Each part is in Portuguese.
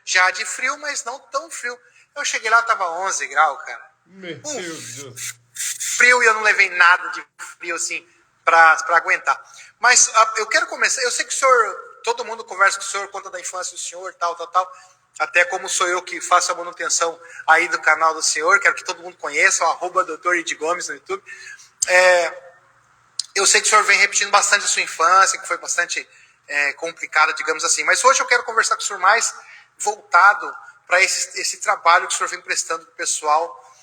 já de frio, mas não tão frio. Eu cheguei lá, tava 11 graus, cara. Meu Deus. Frio, e eu não levei nada de frio, assim, para aguentar. Mas eu quero começar, eu sei que o senhor, todo mundo conversa com o senhor, conta da infância do senhor, tal. Até como sou eu que faço a manutenção aí do canal do senhor, quero que todo mundo conheça, o @Dr. Id Gomes no YouTube. Eu sei que o senhor vem repetindo bastante a sua infância, que foi bastante complicada, digamos assim. Mas hoje eu quero conversar com o senhor mais voltado para esse trabalho que o senhor vem prestando para o pessoal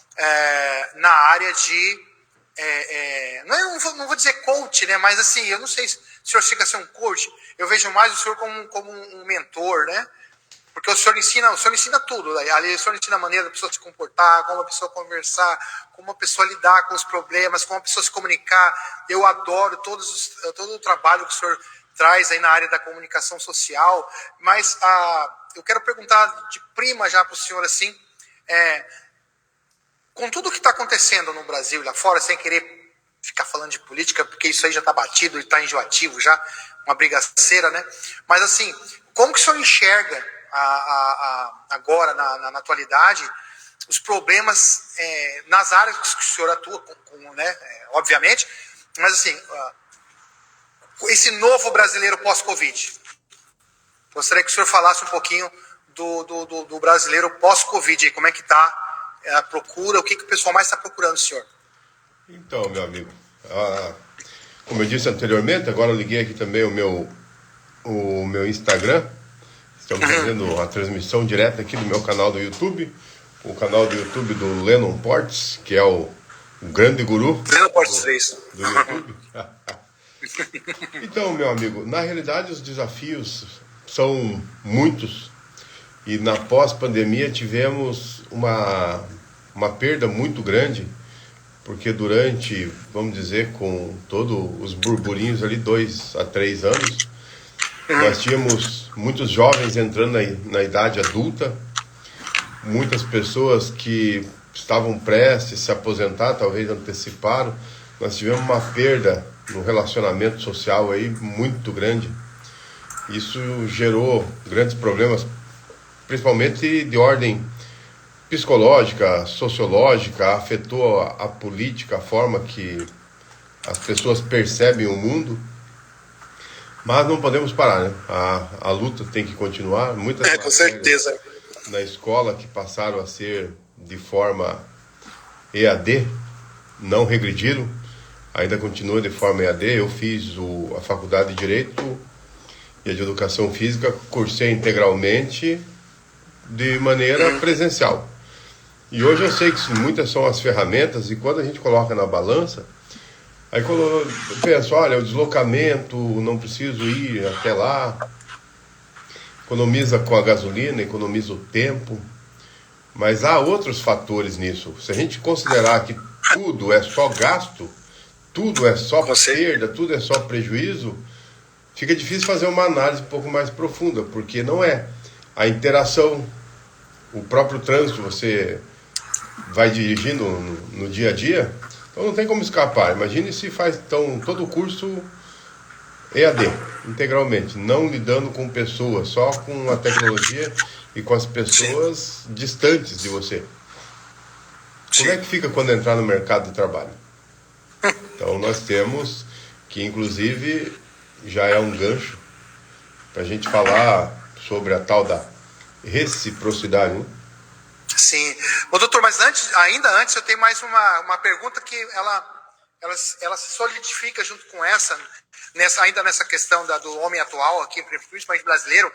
na área de... não vou dizer coach, né? Mas assim, eu não sei se o senhor chega a ser um coach. Eu vejo mais o senhor como um mentor, né? Porque o senhor ensina tudo. Ali o senhor ensina a maneira da pessoa se comportar, como a pessoa conversar, como a pessoa lidar com os problemas, como a pessoa se comunicar. Eu adoro todo o trabalho que o senhor traz aí na área da comunicação social. Mas eu quero perguntar de prima já para o senhor assim, com tudo que está acontecendo no Brasil e lá fora, sem querer ficar falando de política, porque isso aí já está batido, está enjoativo já, uma brigaceira, né? Mas assim, como que o senhor enxerga agora, na atualidade, os problemas nas áreas que o senhor atua, né, obviamente, mas assim, esse novo brasileiro pós-Covid. Gostaria que o senhor falasse um pouquinho do brasileiro pós-Covid, como é que está a procura, o que o pessoal mais está procurando, senhor? Então, meu amigo, como eu disse anteriormente, agora eu liguei aqui também o meu Instagram. Estamos fazendo a transmissão direta aqui do meu canal do YouTube, o canal do YouTube do Lennon Portes, que é o grande guru Lennon Portes 3 do YouTube. Então, meu amigo, na realidade os desafios são muitos, e na pós-pandemia tivemos uma perda muito grande, porque durante, vamos dizer, com todos os burburinhos ali, 2 a 3 anos, nós tínhamos muitos jovens entrando na idade adulta, muitas pessoas que estavam prestes a se aposentar, talvez anteciparam. Nós tivemos uma perda no relacionamento social aí muito grande. Isso gerou grandes problemas, principalmente de ordem psicológica, sociológica, afetou a política, a forma que as pessoas percebem o mundo. Mas não podemos parar, né? A luta tem que continuar. Muitas com certeza. na escola que passaram a ser de forma EAD, não regrediram, ainda continua de forma EAD. Eu fiz a faculdade de Direito e a de Educação Física, cursei integralmente de maneira presencial. E hoje eu sei que muitas são as ferramentas, e quando a gente coloca na balança, aí quando eu penso, olha, o deslocamento, não preciso ir até lá, economiza com a gasolina, economiza o tempo, mas há outros fatores nisso. Se a gente considerar que tudo é só gasto, tudo é só perda, tudo é só prejuízo, fica difícil fazer uma análise um pouco mais profunda, porque não é a interação, o próprio trânsito, você vai dirigindo no dia a dia, então não tem como escapar. Imagine se faz então todo o curso EAD, integralmente, não lidando com pessoas, só com a tecnologia e com as pessoas distantes de você. Como é que fica quando entrar no mercado de trabalho? Então nós temos que, inclusive, já é um gancho para a gente falar sobre a tal da reciprocidade, né? Sim. Ô, doutor, mas ainda antes, eu tenho mais uma pergunta que ela se solidifica junto com essa, ainda nessa questão do homem atual, aqui, principalmente brasileiro.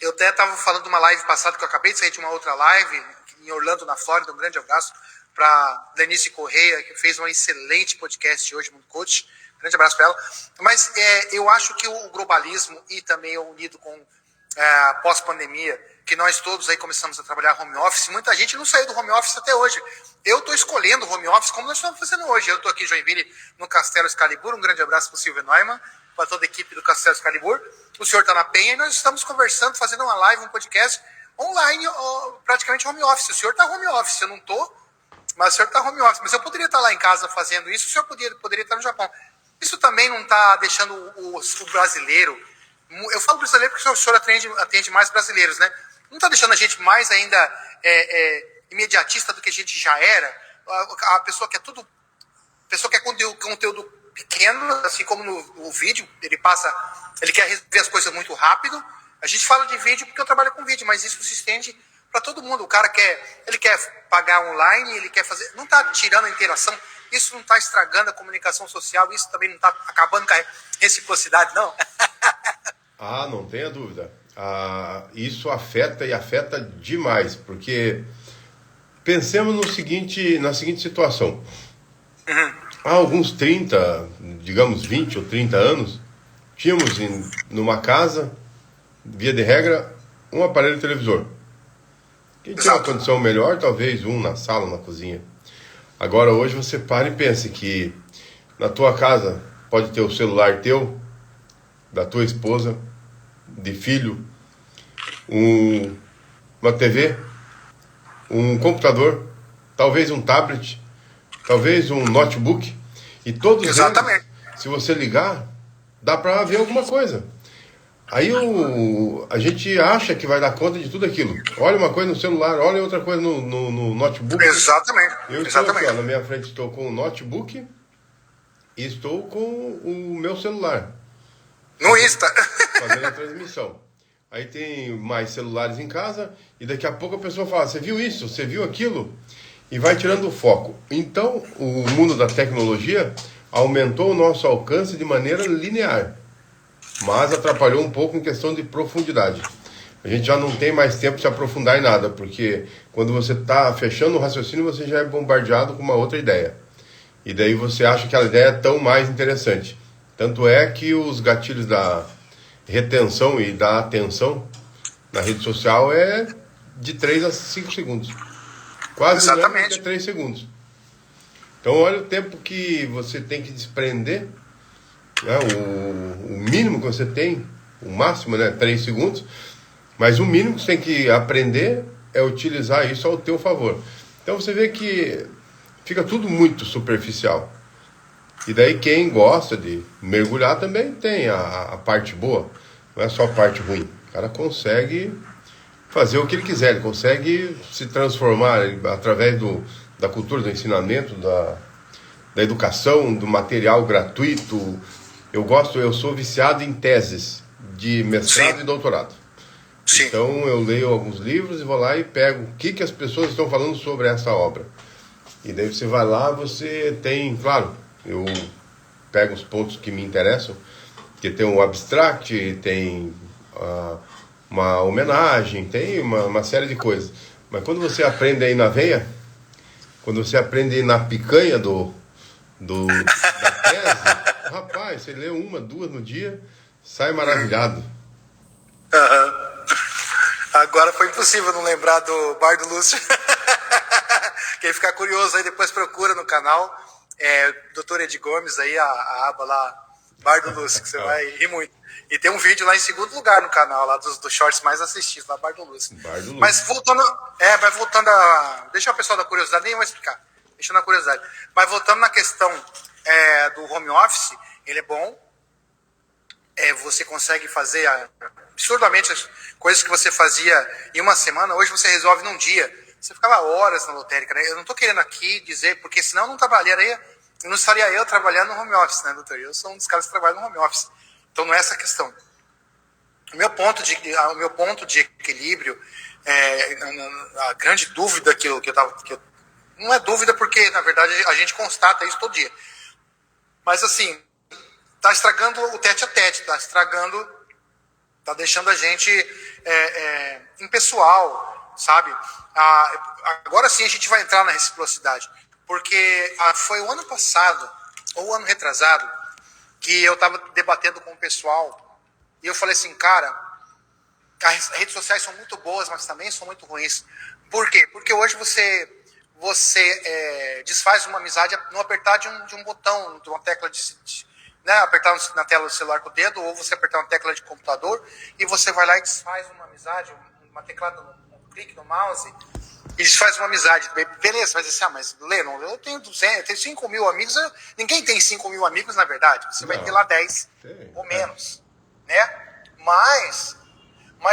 Eu até estava falando de uma live passada, que eu acabei de sair de uma outra live, em Orlando, na Flórida. Um grande abraço para Denise Correia, que fez um excelente podcast hoje, Mundo Coach. Grande abraço para ela. Mas eu acho que o globalismo, e também unido com a pós-pandemia, que nós todos aí começamos a trabalhar home office, muita gente não saiu do home office até hoje. Eu estou escolhendo o home office como nós estamos fazendo hoje. Eu estou aqui em Joinville, no Castelo Excalibur. Um grande abraço para o Silvio Neumann, para toda a equipe do Castelo Excalibur. O senhor está na Penha e nós estamos conversando, fazendo uma live, um podcast online, praticamente home office. O senhor está home office, eu não estou, mas o senhor está home office. Mas eu poderia estar lá em casa fazendo isso, o senhor poderia estar no Japão. Isso também não está deixando o brasileiro... Eu falo brasileiro porque o senhor atende mais brasileiros, né? não está deixando a gente mais ainda imediatista do que a gente já era? A pessoa quer tudo, a pessoa quer conteúdo pequeno, assim como no vídeo, ele quer resolver as coisas muito rápido. A gente fala de vídeo porque eu trabalho com vídeo, mas isso se estende para todo mundo. O cara quer pagar online, ele quer fazer, não está tirando a interação, isso não está estragando a comunicação social, isso também não está acabando com a reciprocidade, não. Ah, não tenha dúvida. Isso afeta e afeta demais, porque pensemos na seguinte situação. Há alguns 30, digamos 20 ou 30 anos, tínhamos numa casa, via de regra, um aparelho televisor. Quem tinha uma condição melhor, talvez um na sala, na cozinha. Agora, hoje, você para e pensa que na tua casa pode ter o celular teu, da tua esposa, de filho, uma TV, um computador, talvez um tablet, talvez um notebook, e todos Exatamente. eles, se você ligar, dá para ver alguma coisa. Aí a gente acha que vai dar conta de tudo aquilo. Olha uma coisa no celular, olha outra coisa no notebook. Exatamente. Eu estou aqui, ó, na minha frente estou com o notebook e estou com o meu celular. No Insta. Fazendo a transmissão. Aí tem mais celulares em casa e daqui a pouco a pessoa fala, você viu isso? Você viu aquilo? E vai tirando o foco. Então, o mundo da tecnologia aumentou o nosso alcance de maneira linear, mas atrapalhou um pouco em questão de profundidade. A gente já não tem mais tempo de se aprofundar em nada, porque quando você está fechando o raciocínio, você já é bombardeado com uma outra ideia. E daí você acha que aquela ideia é tão mais interessante. Tanto é que os gatilhos da retenção e da atenção na rede social é de 3 a 5 segundos. Quase Exatamente. não, 3 segundos. Então olha o tempo que você tem que desprender, né? O mínimo que você tem, o máximo, né, 3 segundos, mas o mínimo que você tem que aprender é utilizar isso ao teu favor. Então você vê que fica tudo muito superficial. E daí quem gosta de mergulhar também tem a parte boa, não é só a parte ruim. O cara consegue fazer o que ele quiser, ele consegue se transformar através da cultura, do ensinamento, da educação, do material gratuito. Eu sou viciado em teses de mestrado Sim. e doutorado. Sim. Então eu leio alguns livros e vou lá e pego o que as pessoas estão falando sobre essa obra. E daí você vai lá, você tem, claro, eu pego os pontos que me interessam, que tem um abstract, tem uma homenagem, tem uma série de coisas. Mas quando você aprende aí na veia, quando você aprende aí na picanha da tese, rapaz, você lê 1, 2 no dia, sai maravilhado. Agora foi impossível não lembrar do Bar do Lúcio. Quem ficar curioso aí, depois procura no canal. Dr. Ed Gomes aí, a aba lá, Bar do Lúcio, que você vai rir muito. E tem um vídeo lá em segundo lugar no canal, lá dos shorts mais assistidos, lá, Bar do Lúcio. Mas voltando deixa o pessoal da curiosidade, nem vou explicar, deixa na curiosidade. Mas voltando na questão do home office, ele é bom. Você consegue fazer absurdamente as coisas que você fazia em uma semana, hoje você resolve num dia. Você ficava horas na lotérica, né? Eu não estou querendo aqui dizer, porque senão não estaria eu trabalhando no home office, né, doutor? Eu sou um dos caras que trabalha no home office. Então não é essa a questão. O meu ponto de equilíbrio, a grande dúvida que eu não é dúvida porque, na verdade, a gente constata isso todo dia. Mas assim, está estragando o tete-a-tete, está deixando a gente impessoal, sabe? Agora sim a gente vai entrar na reciprocidade, porque foi o ano passado, ou o ano retrasado, que eu estava debatendo com o pessoal, e eu falei assim, cara, as redes sociais são muito boas, mas também são muito ruins. Por quê? Porque hoje você desfaz uma amizade no apertar de um botão, de uma tecla né, apertar na tela do celular com o dedo, ou você apertar uma tecla de computador, e você vai lá e desfaz uma amizade, uma teclada, um clique no mouse, e desfaz uma amizade. Beleza, vai dizer assim, mas Lennon, eu tenho 5 mil amigos, ninguém tem 5 mil amigos, na verdade, você vai ter lá 10 ou menos, né? Mas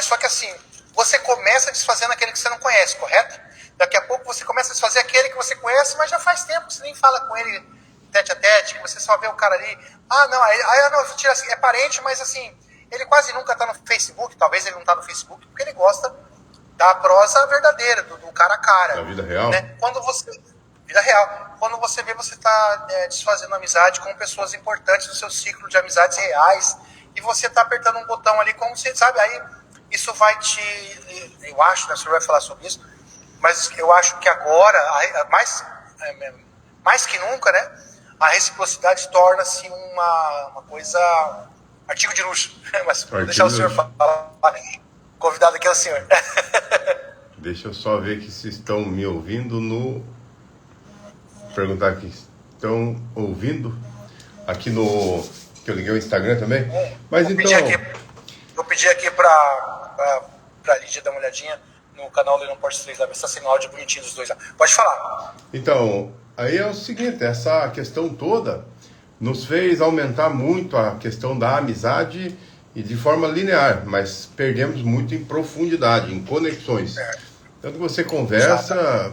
só que assim, você começa desfazendo aquele que você não conhece, correto? Daqui a pouco você começa a desfazer aquele que você conhece, mas já faz tempo, você nem fala com ele tete a tete, que você só vê o cara ali. Ah, não, aí não, tira assim, é parente, mas assim, ele quase nunca tá no Facebook, talvez ele não tá no Facebook, porque ele gosta da prosa verdadeira, do cara a cara. Da vida real? Né? Vida real. Quando você vê, você tá desfazendo amizade com pessoas importantes do seu ciclo de amizades reais, e você tá apertando um botão ali, como você sabe, aí isso vai eu acho, né, o senhor vai falar sobre isso, mas eu acho que agora, mais que nunca, né, a reciprocidade torna-se uma coisa, artigo de luxo. Mas vou deixar o senhor falar. Convidado aqui é o senhor. Deixa eu só ver que se estão me ouvindo no... Perguntar aqui, estão ouvindo aqui no... Que eu liguei o Instagram também? Mas então... Vou pedir aqui pra Lídia dar uma olhadinha no canal Leilão Portes 3 lá, ver se tá sendo áudio bonitinho dos dois lá. Pode falar. Então, aí é o seguinte, essa questão toda nos fez aumentar muito a questão da amizade e de forma linear, mas perdemos muito em profundidade, em conexões. Tanto que você conversa,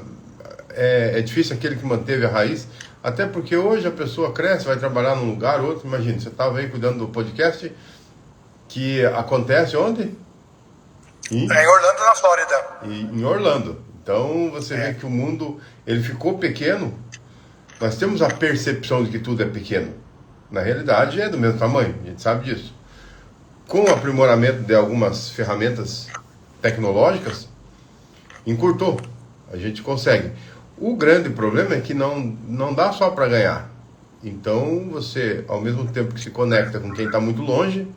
é difícil aquele que manteve a raiz, até porque hoje a pessoa cresce, vai trabalhar num lugar, outro, imagina, você estava aí cuidando do podcast, que acontece onde? Em Orlando, na Flórida. Em Orlando. Então você vê que o mundo, ele ficou pequeno. Nós temos a percepção de que tudo é pequeno. Na realidade é do mesmo tamanho, a gente sabe disso. Com o aprimoramento de algumas ferramentas tecnológicas, encurtou. A gente consegue. O grande problema é que não dá só para ganhar. Então você, ao mesmo tempo que se conecta com quem está muito longe,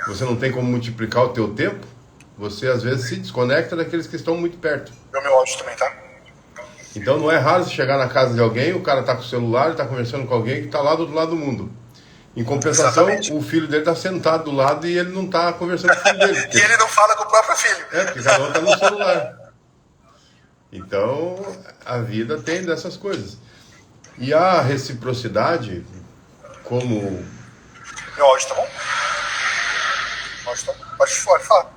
você não tem como multiplicar o teu tempo, você às vezes se desconecta daqueles que estão muito perto. O meu áudio também, tá? Então não é raro você chegar na casa de alguém, o cara está com o celular, está conversando com alguém que está lá do outro lado do mundo. Em compensação, exatamente, o filho dele está sentado do lado e ele não está conversando com o filho dele. E ele não fala com o próprio filho. Porque cada um está no celular. Então, a vida tem dessas coisas. E a reciprocidade, como... Meu áudio tá bom? Pode falar.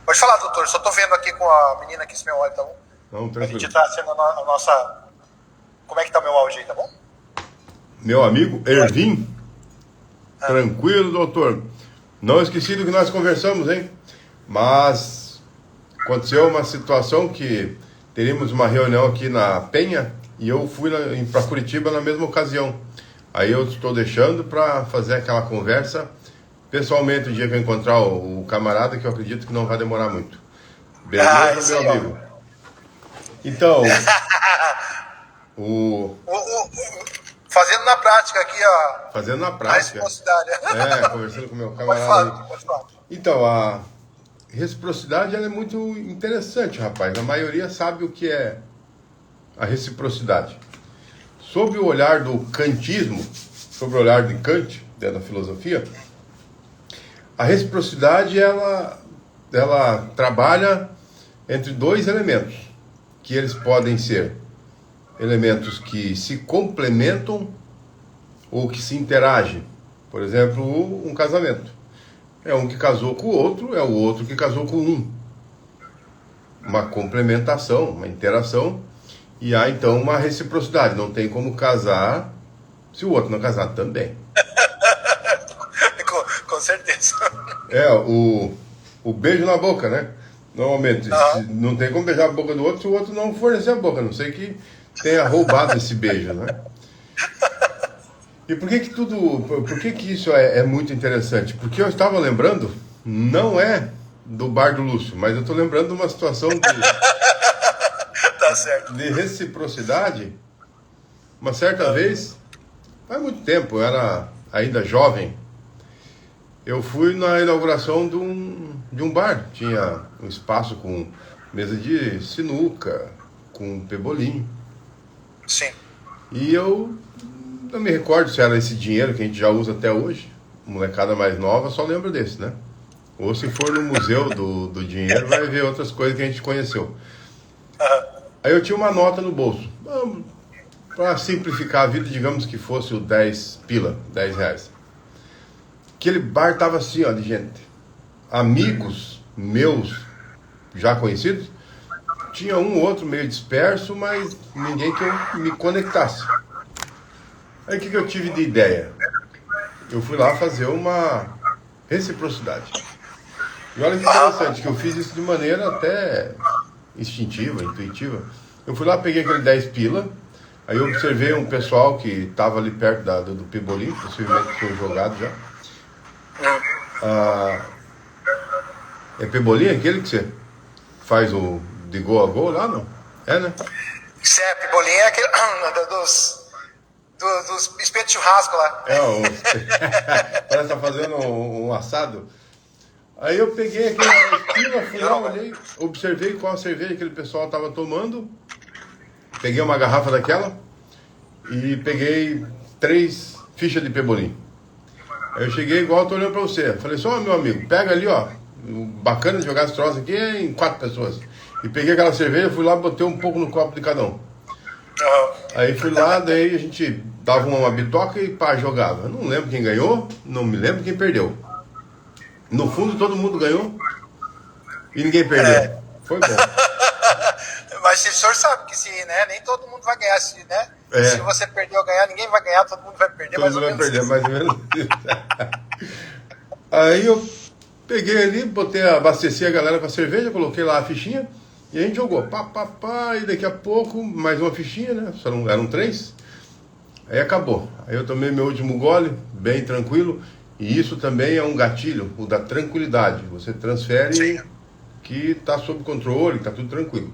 Pode falar, doutor. Só tô vendo aqui com a menina aqui se meu áudio tá bom. Não, tranquilo. A gente tá sendo a nossa... Como é que tá o meu áudio aí, tá bom? Meu amigo Ervin. Tranquilo, doutor. Não esqueci do que nós conversamos, hein? Mas aconteceu uma situação que teríamos uma reunião aqui na Penha e eu fui para Curitiba na mesma ocasião. Aí eu estou deixando para fazer aquela conversa pessoalmente o dia que eu encontrar o camarada, que eu acredito que não vai demorar muito. Beleza, meu amigo? Então, fazendo na prática aqui, ó. Fazendo na prática. A reciprocidade. Conversando com o meu camarada. Pode falar. Então, a reciprocidade ela é muito interessante, rapaz. A maioria sabe o que é a reciprocidade. Sob o olhar do kantismo, sobre o olhar de Kant, dentro da filosofia, a reciprocidade ela trabalha entre dois elementos, que eles podem ser elementos que se complementam ou que se interagem. Por exemplo, um casamento. É um que casou com o outro, é o outro que casou com um. Uma complementação, uma interação, e há então uma reciprocidade. Não tem como casar se o outro não casar também. Com certeza. O beijo na boca, né? Normalmente, não tem como beijar a boca do outro se o outro não fornecer a boca, a não sei que tenha roubado esse beijo, né? E por que isso é muito interessante? Porque eu estava lembrando, não é do Bar do Lúcio, mas eu estou lembrando de uma situação tá certo, de reciprocidade. Uma certa vez, faz muito tempo, eu era ainda jovem, eu fui na inauguração de um bar. Tinha um espaço com mesa de sinuca, com pebolim. Sim. E eu não me recordo se era esse dinheiro que a gente já usa até hoje. Molecada mais nova só lembra desse, né? Ou se for no museu do dinheiro, vai ver outras coisas que a gente conheceu. Aí eu tinha uma nota no bolso. Para simplificar a vida, digamos que fosse o 10 reais. Aquele bar tava assim, ó, de gente. Amigos meus já conhecidos. Tinha um ou outro meio disperso, mas ninguém que eu me conectasse. Aí o que eu tive de ideia? Eu fui lá fazer uma reciprocidade. E olha que interessante, que eu fiz isso de maneira até instintiva, intuitiva. Eu fui lá, peguei aquele 10 pila, aí eu observei um pessoal que estava ali perto do Pebolim, possivelmente tinham jogado já. É Pebolim aquele que você faz o de gol a gol lá, não? É, né? Isso é, Pebolim é aquele dos espetos de churrasco lá. Parece que tá fazendo um assado. Aí eu peguei aquele pila, fui lá, olhei, observei qual cerveja aquele pessoal estava tomando, peguei uma garrafa daquela e peguei 3 fichas de Pebolim. Aí eu cheguei igual eu tô olhando pra você, falei só, meu amigo, pega ali, ó, bacana de jogar esse troço aqui é em 4 pessoas. E peguei aquela cerveja, fui lá, botei um pouco no copo de cada um. Aí fui lá, daí a gente dava uma bitoca e pá, jogava. Eu não lembro quem ganhou, não me lembro quem perdeu. No fundo todo mundo ganhou e ninguém perdeu. Foi bom. Mas o senhor sabe que nem todo mundo vai ganhar, se você perder ou ganhar, ninguém vai ganhar, todo mundo vai perder. Todo mundo vai perder, mais ou menos. Aí eu peguei ali, abasteci a galera com a cerveja, coloquei lá a fichinha e a gente jogou. Pá, e daqui a pouco mais uma fichinha, né? Eram 3. Aí acabou. Aí eu tomei meu último gole, bem tranquilo. E isso também é um gatilho, o da tranquilidade. Você transfere que está sob controle, está tudo tranquilo.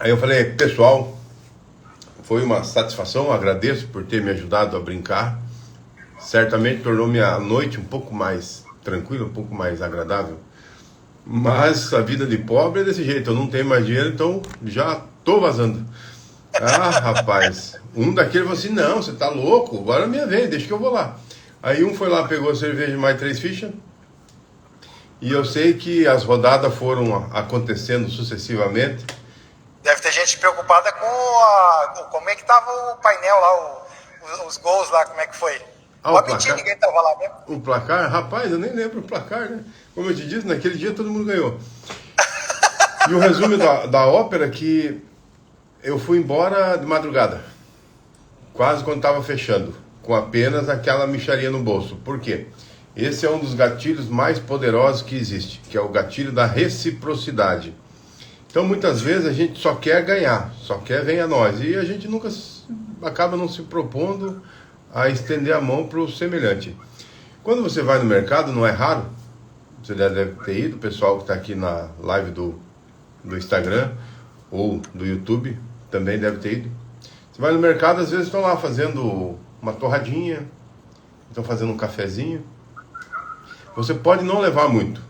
Aí eu falei, pessoal, foi uma satisfação, agradeço por ter me ajudado a brincar. Certamente tornou minha noite um pouco mais tranquila, um pouco mais agradável. Mas a vida de pobre é desse jeito, eu não tenho mais dinheiro, então já estou vazando. Ah, rapaz, um daqueles falou assim, não, você tá louco, agora é minha vez, deixa que eu vou lá. Aí um foi lá, pegou a cerveja mais 3 fichas, e eu sei que as rodadas foram acontecendo sucessivamente. Deve ter gente preocupada com como é que tava o painel lá, os gols lá, como é que foi. Pode mentir, ninguém tava lá mesmo. O placar, rapaz, eu nem lembro o placar, né? Como eu te disse, naquele dia todo mundo ganhou. E o resumo da ópera é que eu fui embora de madrugada, quase quando estava fechando, com apenas aquela mixaria no bolso. Por quê? Esse é um dos gatilhos mais poderosos que existe, que é o gatilho da reciprocidade. Então muitas vezes a gente só quer ganhar, só quer venha nós, e a gente nunca acaba não se propondo a estender a mão para o semelhante. Quando você vai no mercado, não é raro, você deve ter ido, o pessoal que está aqui na live do Instagram ou do YouTube também deve ter ido. Você vai no mercado, às vezes estão lá fazendo uma torradinha, estão fazendo um cafezinho. Você pode não levar muito,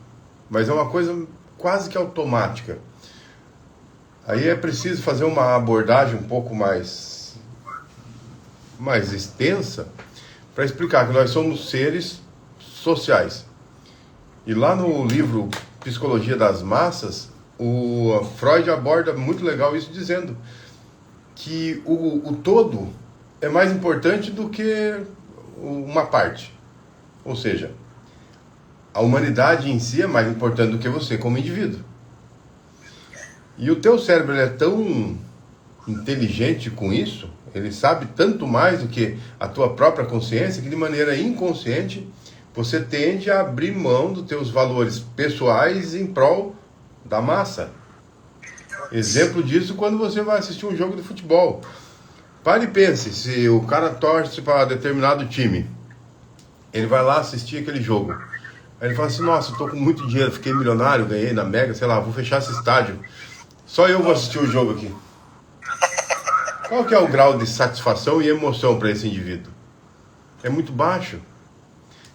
mas é uma coisa quase que automática. Aí é preciso fazer uma abordagem um pouco mais extensa para explicar que nós somos seres sociais. E lá no livro Psicologia das Massas, o Freud aborda muito legal isso, dizendo que o todo é mais importante do que uma parte. Ou seja, a humanidade em si é mais importante do que você como indivíduo. E o teu cérebro é tão inteligente com isso, ele sabe tanto mais do que a tua própria consciência, que de maneira inconsciente você tende a abrir mão dos teus valores pessoais em prol da massa. Exemplo disso quando você vai assistir um jogo de futebol. Pare e pense, se o cara torce para determinado time, ele vai lá assistir aquele jogo. Aí ele fala assim, nossa, eu tô com muito dinheiro, fiquei milionário, ganhei na Mega, sei lá, vou fechar esse estádio. Só eu vou assistir o jogo aqui. Qual que é o grau de satisfação e emoção para esse indivíduo? É muito baixo.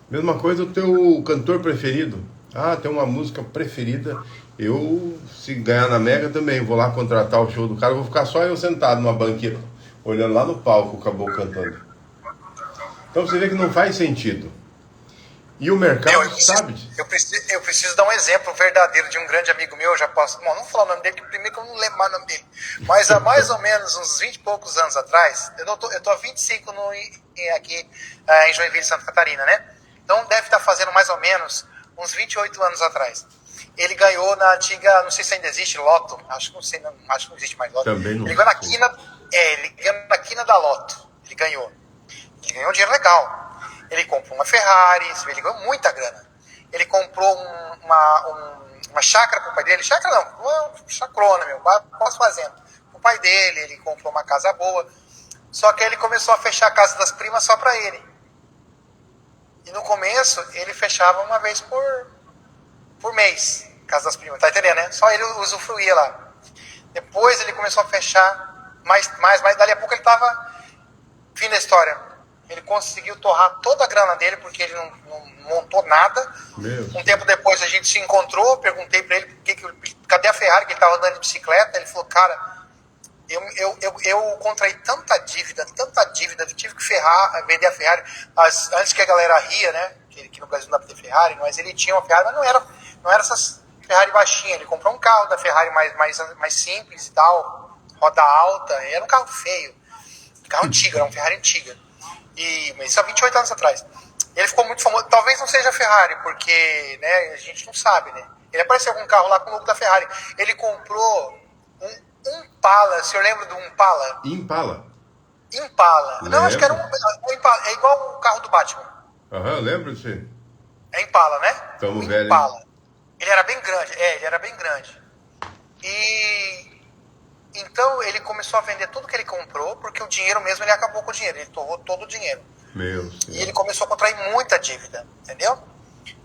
Mesma coisa o teu cantor preferido. Ah, tem uma música preferida. Eu, se ganhar na Mega também, vou lá contratar o show do cara, vou ficar só eu sentado numa banqueta, olhando lá no palco o caboclo cantando. Então você vê que não faz sentido. E o mercado sabe. Eu preciso dar um exemplo verdadeiro de um grande amigo meu, eu já posso. Bom, não vou falar o nome dele, porque primeiro que eu não lembro mais o nome dele. Mas há mais ou menos uns 20 e poucos anos atrás, eu tô há 25 aqui em Joinville, Santa Catarina, né? Então deve estar fazendo mais ou menos uns 28 anos atrás. Ele ganhou na antiga, não sei se ainda existe, Loto. Acho que não sei, acho que não existe mais Loto. Também não. Ele ganhou na quina, ele ganhou na quina da Loto. Ele ganhou um dinheiro legal. Ele comprou uma Ferrari, ele ganhou muita grana. Ele comprou uma chácara pro pai dele. Chácara não, uma chacrona, quase fazenda. Pro pai dele, ele comprou uma casa boa. Só que aí ele começou a fechar a casa das primas só pra ele. E no começo, ele fechava uma vez por mês, casa das primas, tá entendendo, né? Só ele usufruía lá. Depois ele começou a fechar mais, dali a pouco ele tava, fim da história. Ele conseguiu torrar toda a grana dele, porque ele não montou nada. Um tempo depois a gente se encontrou, perguntei pra ele cadê a Ferrari, que ele tava andando de bicicleta. Ele falou, cara, eu contraí tanta dívida, tive que vender a Ferrari, antes que a galera ria, né, que no Brasil não dá pra ter Ferrari, mas ele tinha uma Ferrari, mas não era essas Ferrari baixinha. Ele comprou um carro da Ferrari mais simples e tal, roda alta, era um carro feio, carro antigo, era uma Ferrari antiga, mas isso há 28 anos atrás. Ele ficou muito famoso, talvez não seja a Ferrari, porque, né, a gente não sabe, né, ele apareceu com um carro lá com o logo da Ferrari. Ele comprou um Impala, o senhor lembra do Impala? Impala. Não, acho que era um Impala, é igual o carro do Batman. Lembro disso. É Impala, né? Tamo velho. Impala. Ele era bem grande. E então ele começou a vender tudo que ele comprou, porque o dinheiro mesmo, ele acabou com o dinheiro, ele torrou todo o dinheiro. E ele começou a contrair muita dívida, entendeu?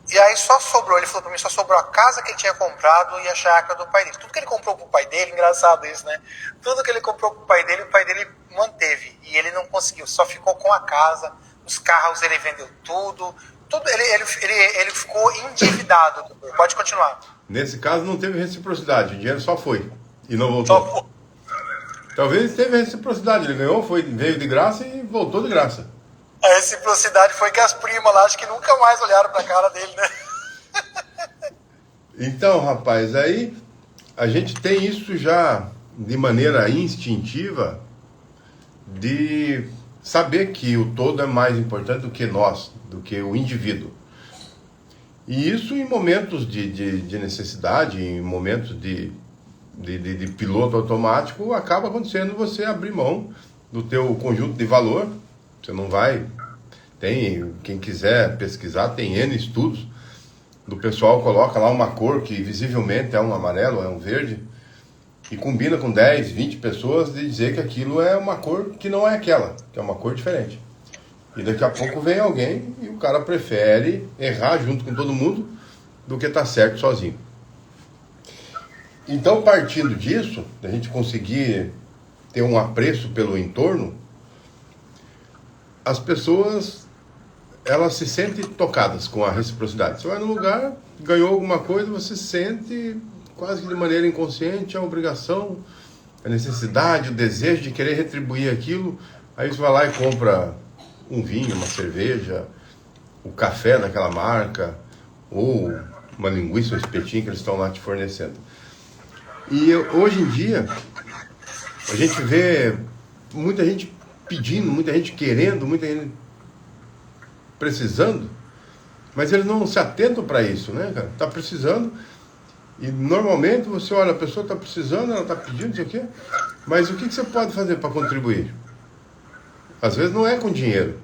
E aí só sobrou, ele falou pra mim, só sobrou a casa que ele tinha comprado e a chácara do pai dele. Tudo que ele comprou pro pai dele, engraçado isso, né? Tudo que ele comprou pro pai dele, o pai dele manteve. E ele não conseguiu, só ficou com a casa, os carros ele vendeu tudo ele ficou endividado. Pode continuar. Nesse caso não teve reciprocidade, o dinheiro só foi e não voltou. Talvez teve reciprocidade, ele ganhou, veio de graça e voltou de graça. A reciprocidade foi que as primas lá, acho que nunca mais olharam pra cara dele, né? Então, rapaz, aí a gente tem isso já de maneira instintiva de saber que o todo é mais importante do que nós, do que o indivíduo. E isso em momentos de necessidade, em momentos de piloto automático, acaba acontecendo você abrir mão do teu conjunto de valor. Você não vai... quem quiser pesquisar, tem N estudos do pessoal, coloca lá uma cor que visivelmente é um amarelo, é um verde, e combina com 10, 20 pessoas de dizer que aquilo é uma cor que não é aquela, que é uma cor diferente. E daqui a pouco vem alguém e o cara prefere errar junto com todo mundo do que estar certo sozinho. Então, partindo disso, da gente conseguir ter um apreço pelo entorno, as pessoas, elas se sentem tocadas com a reciprocidade. Você vai num lugar, ganhou alguma coisa, você sente quase que de maneira inconsciente a obrigação, a necessidade, o desejo de querer retribuir aquilo. Aí você vai lá e compra um vinho, uma cerveja, o café daquela marca, ou uma linguiça, um espetinho que eles estão lá te fornecendo. E hoje em dia, a gente vê muita gente pedindo, muita gente querendo, muita gente precisando, mas eles não se atentam para isso, né, cara? Tá precisando, e normalmente você olha, a pessoa está precisando, ela está pedindo, não sei o quê, mas o que você pode fazer para contribuir? Às vezes não é com dinheiro,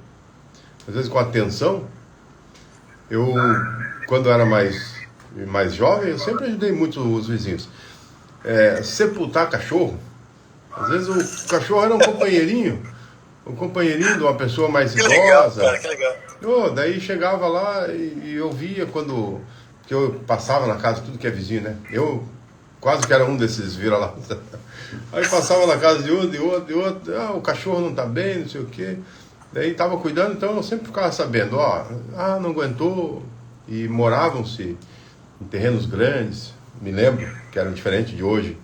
às vezes com atenção. Eu, quando era mais jovem, eu sempre ajudei muito os vizinhos. Sepultar cachorro. Às vezes o cachorro era um companheirinho de uma pessoa mais idosa. Que legal, cara, que legal. Daí chegava lá e eu via quando... que eu passava na casa, tudo que é vizinho, né? Eu quase que era um desses vira-lata. Aí passava na casa de outro. O cachorro não tá bem, não sei o quê. Daí tava cuidando, então eu sempre ficava sabendo, não aguentou. E moravam-se em terrenos grandes. Me lembro que era diferente de hoje,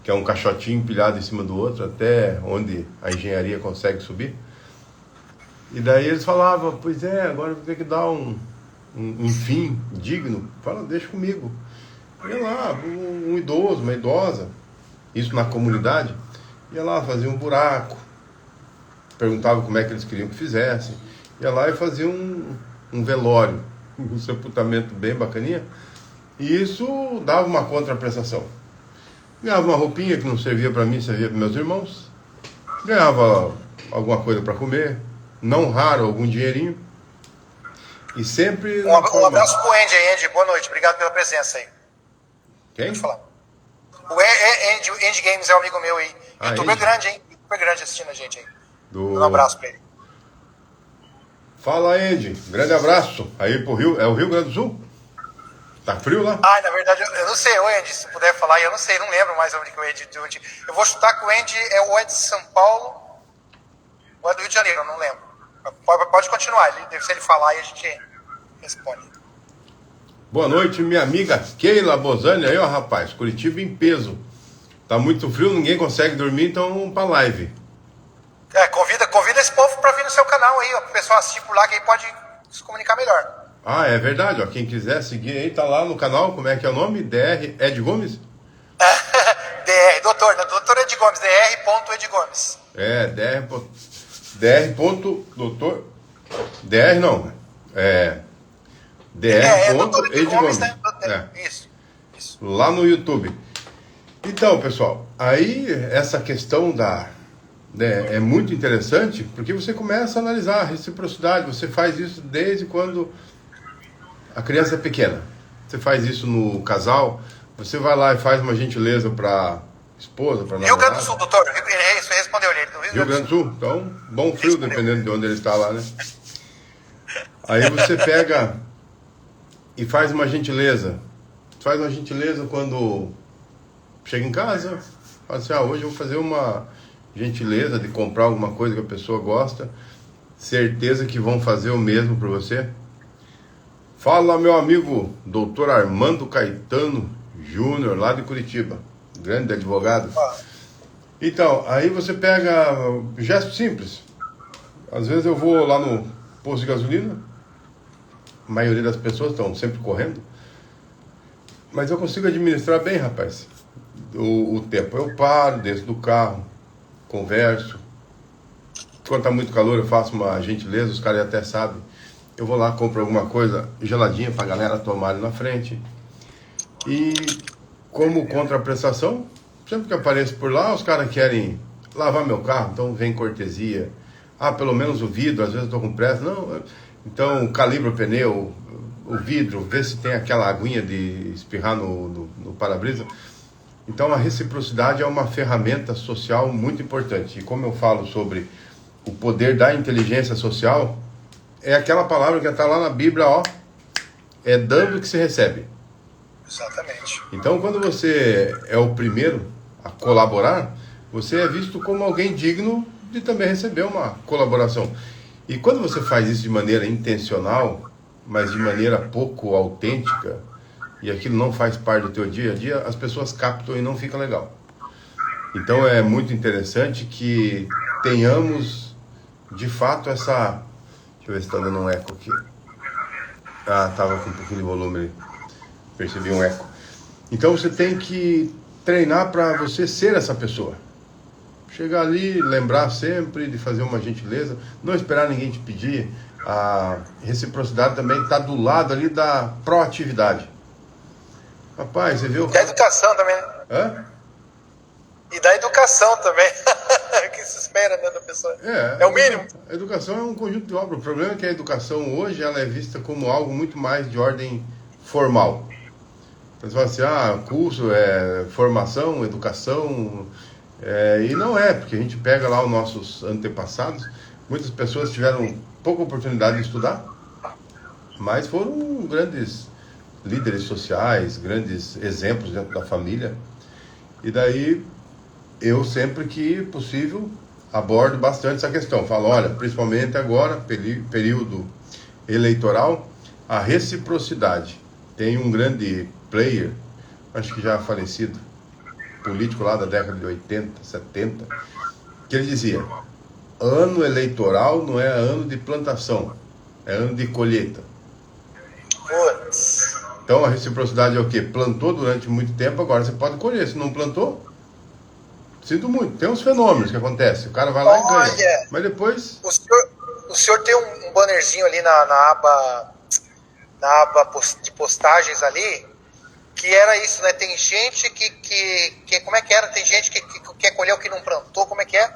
que é um caixotinho empilhado em cima do outro, até onde a engenharia consegue subir. E daí eles falavam, pois é, agora vou ter que dar um fim digno. Fala, deixa comigo. Ia lá, um idoso, uma idosa, isso na comunidade, ia lá, fazia um buraco, perguntava como é que eles queriam que fizessem, ia lá e fazia um velório. um sepultamento bem bacaninha, e isso dava uma contraprestação. Ganhava uma roupinha que não servia para mim, servia para meus irmãos, ganhava alguma coisa para comer, não raro, algum dinheirinho, e sempre... Um abraço pro Andy aí, Andy, boa noite, obrigado pela presença aí. Quem? Pode falar. O Andy Games é um amigo meu aí, youtuber grande, hein? Youtuber grande assistindo a gente aí. Um abraço pra ele. Fala, Andy. Grande abraço. Aí pro Rio. É o Rio Grande do Sul? Tá frio lá? Na verdade, eu não sei, Andy, se puder falar, eu não sei, não lembro mais onde que o Andy... Eu vou chutar que o Andy ou é de São Paulo ou é do Rio de Janeiro, eu não lembro. Pode continuar, se ele falar aí a gente responde. Boa noite, minha amiga Keila Bozani. Aí, ó, rapaz, Curitiba em peso. Tá muito frio, ninguém consegue dormir, então pra live. Convida esse povo pra vir no seu canal aí, ó, pro pessoal assistir por lá, que aí pode se comunicar melhor. É verdade, ó, quem quiser seguir aí, tá lá no canal, como é que é o nome? DR Ed Gomes? Doutor Ed Gomes, dr.ed Gomes. Doutor... DR não, dr.ed Gomes. Né? Isso. Lá no YouTube. Então, pessoal, aí essa questão é muito interessante, porque você começa a analisar a reciprocidade. Você faz isso desde quando a criança é pequena. Você faz isso no casal, você vai lá e faz uma gentileza para esposa, para namorada. Rio Grande do Sul, doutor. Isso respondeu ele. Rio Grande do Sul. Então, bom frio, dependendo de onde ele está lá, né? Aí você pega e faz uma gentileza. Faz uma gentileza quando chega em casa, fala assim, hoje eu vou fazer uma gentileza de comprar alguma coisa que a pessoa gosta, certeza que vão fazer o mesmo para você. Fala, meu amigo Dr. Armando Caetano Júnior, lá de Curitiba, grande advogado. Então, aí você pega gesto simples. Às vezes eu vou lá no posto de gasolina, a maioria das pessoas estão sempre correndo, mas eu consigo administrar bem, rapaz, o tempo. Eu paro dentro do carro, converso. Quando tá muito calor, eu faço uma gentileza, os caras até sabem. Eu vou lá, compro alguma coisa geladinha pra galera tomar ali na frente. E como contraprestação, sempre que apareço por lá, os caras querem lavar meu carro, então vem cortesia. Pelo menos o vidro, às vezes eu tô com pressa. Não, então calibra o pneu, o vidro, vê se tem aquela aguinha de espirrar no para-brisa. Então a reciprocidade é uma ferramenta social muito importante. E como eu falo sobre o poder da inteligência social, é aquela palavra que está lá na Bíblia, é dando que se recebe. Exatamente. Então quando você é o primeiro a colaborar, você é visto como alguém digno de também receber uma colaboração. E quando você faz isso de maneira intencional, mas de maneira pouco autêntica, e aquilo não faz parte do teu dia a dia, as pessoas captam e não fica legal. Então é muito interessante que tenhamos, de fato, essa... Deixa eu ver se está dando um eco aqui. Estava com um pouquinho de volume ali. Percebi um eco. Então você tem que treinar para você ser essa pessoa. Chegar ali, lembrar sempre de fazer uma gentileza, não esperar ninguém te pedir. A reciprocidade também está do lado ali da proatividade. Rapaz, você viu? Da educação também, né? Hã? E da educação também. Que se espera, né, da pessoa. É o mínimo. A educação é um conjunto de obras. O problema é que a educação hoje ela é vista como algo muito mais de ordem formal. Então você fala assim, curso, formação, educação... e não é, porque a gente pega lá os nossos antepassados, muitas pessoas tiveram pouca oportunidade de estudar, mas foram grandes líderes sociais, grandes exemplos dentro da família. E daí eu sempre que possível abordo bastante essa questão. Falo, olha, principalmente agora, período eleitoral, a reciprocidade. Tem um grande player, acho que já falecido, político lá da década de 80, 70, que ele dizia, ano eleitoral não é ano de plantação, é ano de colheita. Putz. Então a reciprocidade é o quê? Plantou durante muito tempo, agora você pode colher. Se não plantou, sinto muito. Tem uns fenômenos que acontecem. O cara vai lá e ganha. Mas depois... O senhor tem um bannerzinho ali na aba na aba de postagens ali, que era isso, né? Tem gente que como é que era? Tem gente que quer colher o que não plantou, como é que é?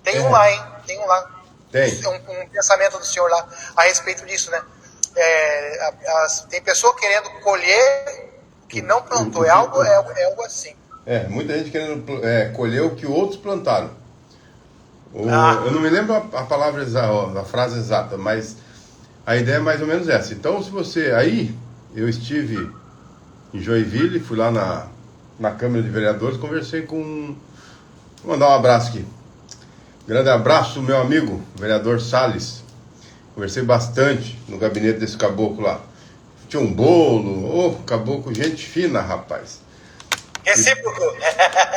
Tem um lá, hein? Tem um lá. Tem. Um pensamento do senhor lá a respeito disso, né? Tem pessoa querendo colher o que não plantou, é algo assim. Muita gente querendo colher o que outros plantaram. Eu não me lembro a palavra exata, a frase exata, mas a ideia é mais ou menos essa. Então, se você... Aí, eu estive em Joinville, fui lá na Câmara de Vereadores, conversei com... Vou mandar um abraço aqui. Grande abraço, meu amigo, vereador Salles. Conversei bastante no gabinete desse caboclo lá. Tinha um bolo, caboclo, gente fina, rapaz. Recíproco.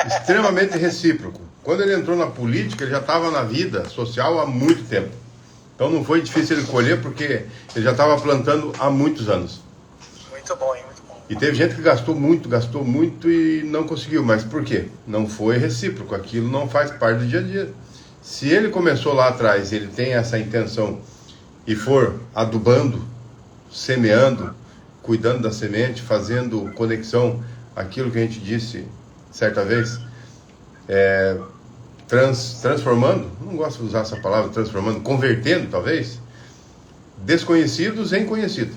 Extremamente recíproco. Quando ele entrou na política, ele já estava na vida social há muito tempo. Então não foi difícil ele colher, porque ele já estava plantando há muitos anos. Muito bom, hein? Muito bom. E teve gente que gastou muito e não conseguiu. Mas por quê? Não foi recíproco. Aquilo não faz parte do dia a dia. Se ele começou lá atrás, ele tem essa intenção e for adubando, semeando, cuidando da semente, fazendo conexão, aquilo que a gente disse certa vez, transformando, não gosto de usar essa palavra, transformando, convertendo talvez, desconhecidos em conhecido.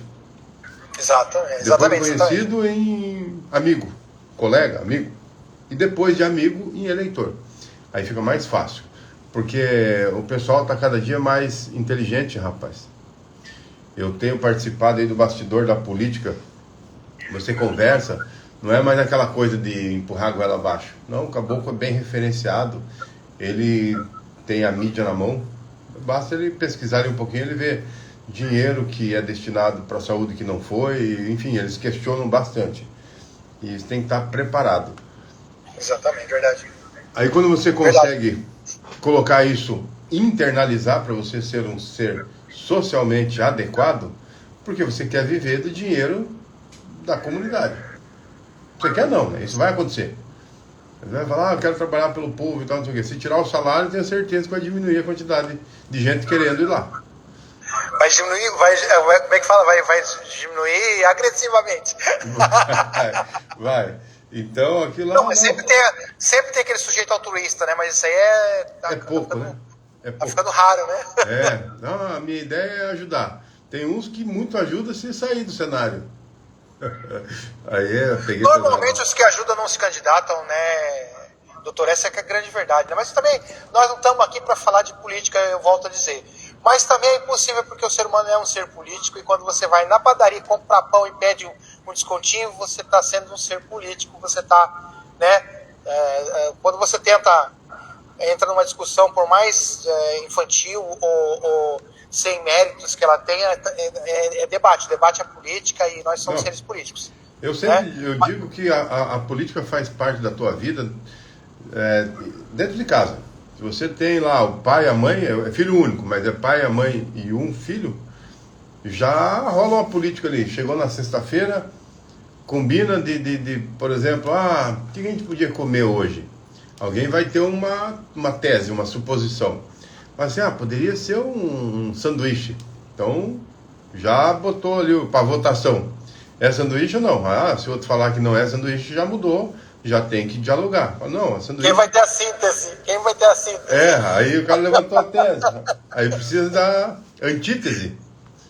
Exatamente. Depois de conhecido em amigo, colega, amigo. E depois de amigo em eleitor. Aí fica mais fácil. Porque o pessoal está cada dia mais inteligente, rapaz. Eu tenho participado aí do bastidor da política. Você conversa, não é mais aquela coisa de empurrar a goela abaixo. Não, o caboclo é bem referenciado. Ele tem a mídia na mão. Basta ele pesquisar um pouquinho, ele vê dinheiro que é destinado para a saúde que não foi. Enfim, eles questionam bastante. E isso tem que estar preparado. Exatamente, verdade. Aí quando você consegue colocar isso, internalizar para você ser um ser socialmente adequado, porque você quer viver do dinheiro da comunidade. Você quer não, né? Isso vai acontecer. Você vai falar, eu quero trabalhar pelo povo e tal, não sei o quê. Se tirar o salário, tenho certeza que vai diminuir a quantidade de gente querendo ir lá. Vai diminuir, como é que fala? Vai diminuir agressivamente. Vai. Então, aquilo lá... Não, mas sempre tem aquele sujeito altruísta, né? Mas isso aí é pouco, né? Tá ficando raro, né? Não, a minha ideia é ajudar. Tem uns que muito ajudam se sair do cenário. Aí eu peguei normalmente os que ajudam não se candidatam, né? Doutor, essa é que é a grande verdade, né? Mas também, nós não estamos aqui para falar de política, eu volto a dizer. Mas também é impossível porque o ser humano é um ser político e quando você vai na padaria, comprar pão e pede um descontinho, você está sendo um ser político, você está, né? Quando você entra numa discussão, por mais infantil ou sem méritos que ela tenha, é debate. O debate é política e nós somos seres políticos. Eu digo que a política faz parte da tua vida dentro de casa. Se você tem lá o pai e a mãe, é filho único, mas é pai, a mãe e um filho, já rola uma política ali. Chegou na sexta-feira, combina por exemplo, o que a gente podia comer hoje? Alguém vai ter uma tese, uma suposição. Mas assim, poderia ser um sanduíche. Então, já botou ali para votação. É sanduíche ou não? Se o outro falar que não é sanduíche, já mudou. Já tem que dialogar. Não, é sanduíche. Quem vai ter a síntese? Aí o cara levantou a tese. Aí precisa da antítese.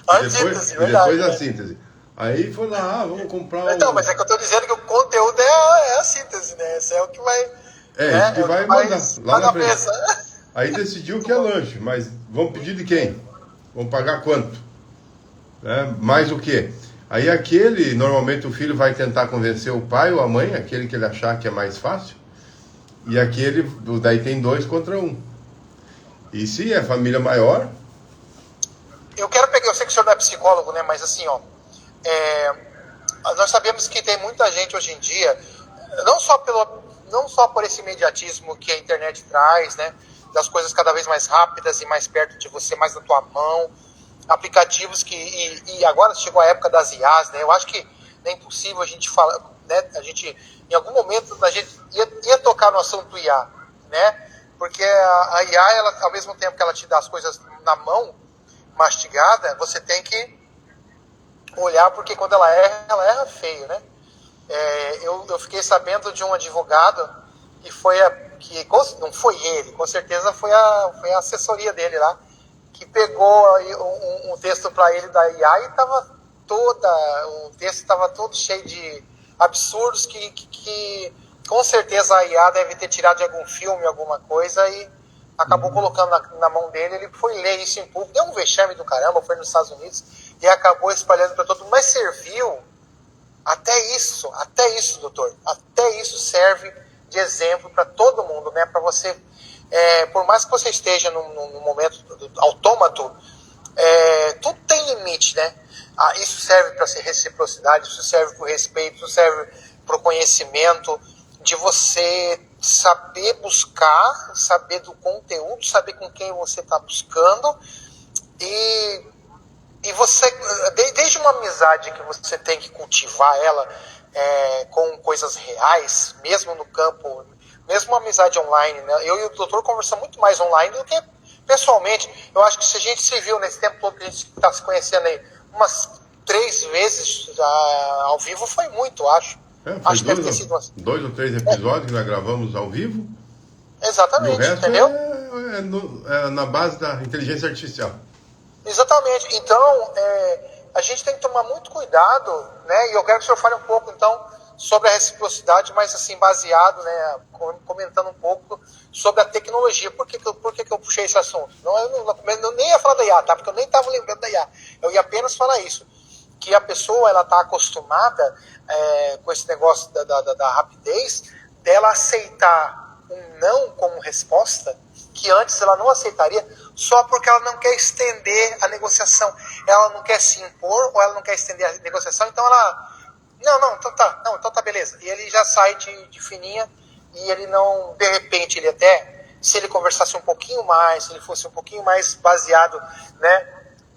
Antítese, e depois a síntese. Aí foi lá, vamos comprar Então, mas é que eu estou dizendo que o conteúdo é a síntese, né? Isso é o que vai... isso que vai mandar lá na frente. Mesa. Aí decidiu que é lanche, mas vamos pedir de quem? Vamos pagar quanto? Mais o quê? Aí normalmente o filho vai tentar convencer o pai ou a mãe, aquele que ele achar que é mais fácil, e daí tem 2 contra 1. E se é família maior... Eu sei que o senhor não é psicólogo, né? Mas assim, nós sabemos que tem muita gente hoje em dia, não só por esse imediatismo que a internet traz, né? Das coisas cada vez mais rápidas e mais perto de você, mais na tua mão, aplicativos e agora chegou a época das IAs, né? Eu acho que é impossível a gente falar, né? Em algum momento a gente ia tocar no assunto IA, né? Porque a IA, ela, ao mesmo tempo que ela te dá as coisas na mão, mastigada, você tem que olhar, porque quando ela erra feio, né? Eu fiquei sabendo de um advogado que não foi ele, com certeza foi a assessoria dele lá, que pegou um texto para ele da IA e o texto estava todo cheio de absurdos que com certeza a IA deve ter tirado de algum filme, alguma coisa, e acabou colocando na mão dele. Ele foi ler isso em público, deu um vexame do caramba, foi nos Estados Unidos e acabou espalhando para todo mundo, mas serviu até isso, doutor, até isso serve de exemplo para todo mundo, né? Para você, por mais que você esteja num momento autômato, tudo tem limite, né? Isso serve para ser reciprocidade, isso serve para o respeito, isso serve para o conhecimento, de você saber buscar, saber do conteúdo, saber com quem você está buscando e você, desde uma amizade que você tem que cultivar ela com coisas reais, mesmo no campo, mesmo uma amizade online, né? Eu e o doutor conversamos muito mais online do que pessoalmente. Eu acho que se a gente se viu nesse tempo todo que a gente está se conhecendo aí, umas 3 vezes ao vivo foi muito, acho. Foi acho que deve ter sido 2 ou 3 episódios que nós gravamos ao vivo. Exatamente, e o resto entendeu? É na base da inteligência artificial. Exatamente. Então, a gente tem que tomar muito cuidado, né? E eu quero que o senhor fale um pouco, então, sobre a reciprocidade, mas assim, baseado, né? Comentando um pouco sobre a tecnologia. Por que eu puxei esse assunto? Eu nem ia falar da IA, tá? Porque eu nem estava lembrando da IA. Eu ia apenas falar isso. Que a pessoa, ela está acostumada com esse negócio da rapidez, dela aceitar um não como resposta, que antes ela não aceitaria, só porque ela não quer estender a negociação. Ela não quer se impor, ou ela não quer estender a negociação, então ela... Então tá, beleza. E ele já sai de fininha, e ele não, de repente, ele até, se ele conversasse um pouquinho mais, se ele fosse um pouquinho mais baseado, né,